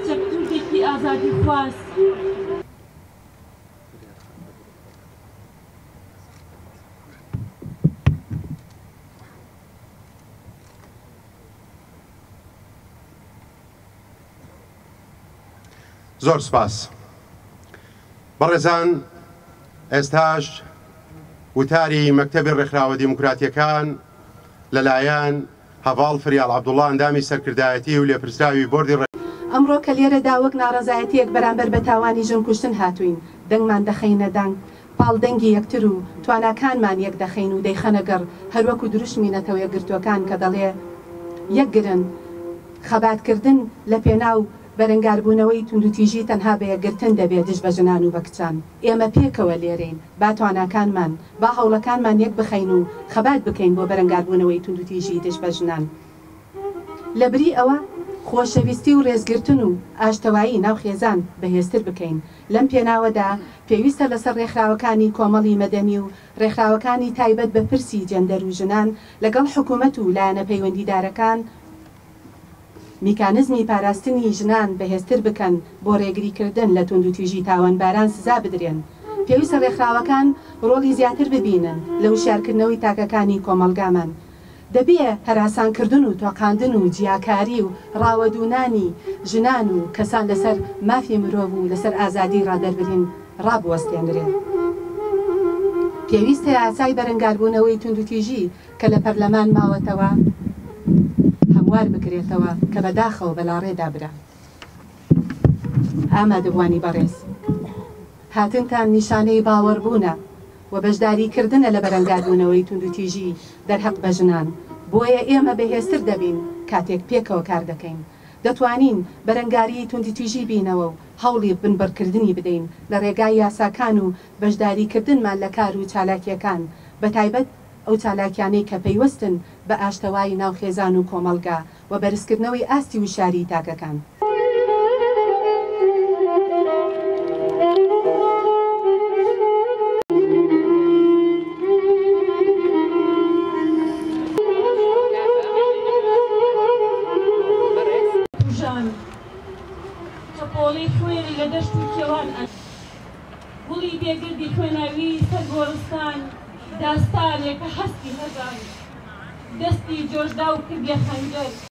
چەکتوکێکی ئازادی خواست. زۆر سپاس. بەڕێزان، ئێستاش وتاری مەکتەبی ڕێکخراوە دیموکراتیەکان لەلایەن هەڤاڵ فریال عەبدوڵڵا ئەندامی سەرکردایەتی و لێپرسراوی بۆردی ئەمڕۆ کە لێرەدا وەک ناڕەزایەتیەک بەرامبەر بە تاوانی ژن کوشتن هاتوین، دەنگمان دەخەینە دەنگ، پاڵدەنگی یەکتر و تواناکانمان یەک دەخەین و دەیخەنە گەڕ، هەروەکو دروشمینەتەوە یەکگرتوەکان کە دەڵێ یەکگرن. خەباتکردن لە پێناو بەرەنگاربوونەوەی توندوتیژی تەنها بە یەکگرتن دەبێت دژ بە ژنان و بە کچان. ئێمە پێکەوە لێرەین، با تواناکانمان با هەوڵەکانمان یەک بخەین و خەبات بکەین بۆ بەرەنگاربوونەوەی توندوتیژی دژ بە ژنان. لەبری ئەوە خۆشەویستی و ڕێزگرتن و ئاشتەوایی ناوخێزان بەهێزتر بکەین. لەم پێناوەدا پێویستە لەسەر ڕێکخراوەکانی کۆمەڵی مەدەنی و ڕێکخراوەکانی تایبەت بە پرسی جەندەر و ژنان لەگەڵ حکوومەت و لایەنە پەیوەندیدارەکان میکانزمی پاراستنی ژنان بەهێزتر بکەن بۆ ڕێگریکردن لە توندوتیژی تاوانباران سزا بدرێن. پێویستە ڕێکخراوەکان ڕۆڵی زیاتر ببینن لە وشارکردنەوەی تاکەکانی کۆمەلگامان. دەبێ هەراسانکردن و تۆقاندن و جیاکاری و ڕاوەدونانی ژنان و کەسان لەسەر مافی مرۆڤ و لەسەر ئازادی ڕادەربرین ڕابوەستێنرێن. پێویستە یاسای بەرەنگاربوونەوەی توندوتیژی کە لە پەرلەمان ماوەتەوە هەموار بکرێتەوە کە بەداخەوە بەلاڕێدا برا. ئامادەبوانی بەڕێز، هاتنتان نیشانەی باوەڕبوونە و بەشداریکردنە لە بەرەنگاربوونەوەی توندوتیژی دەرهەق بە ژنان. بۆیە ئێمە بەهێزتر دەبین کاتێک پێکەوە کار دەکەین. دەتوانین بەرەنگاری توندوتیژی بینەوە و هەوڵی بنبڕکردنی بدەین لە ڕێگای یاساکان و بەشداریکردنمان لە کار و چالاکیەکان، بە تایبەت ئەو چالاکیانەی کە پەیوەستن بە ئاشتەوایی ناوخێزان و کۆمەلگا و بەرزکردنەوەی ئاستی و شاری تاکەکان. چەپۆڵی خوێنی لە دەشت و کێوان گوڵی بێگردی خوێناوی سەر گۆڕستان، داستانێکە هەستی هەزار دەستی جۆشدا و کردیە خەنجەر.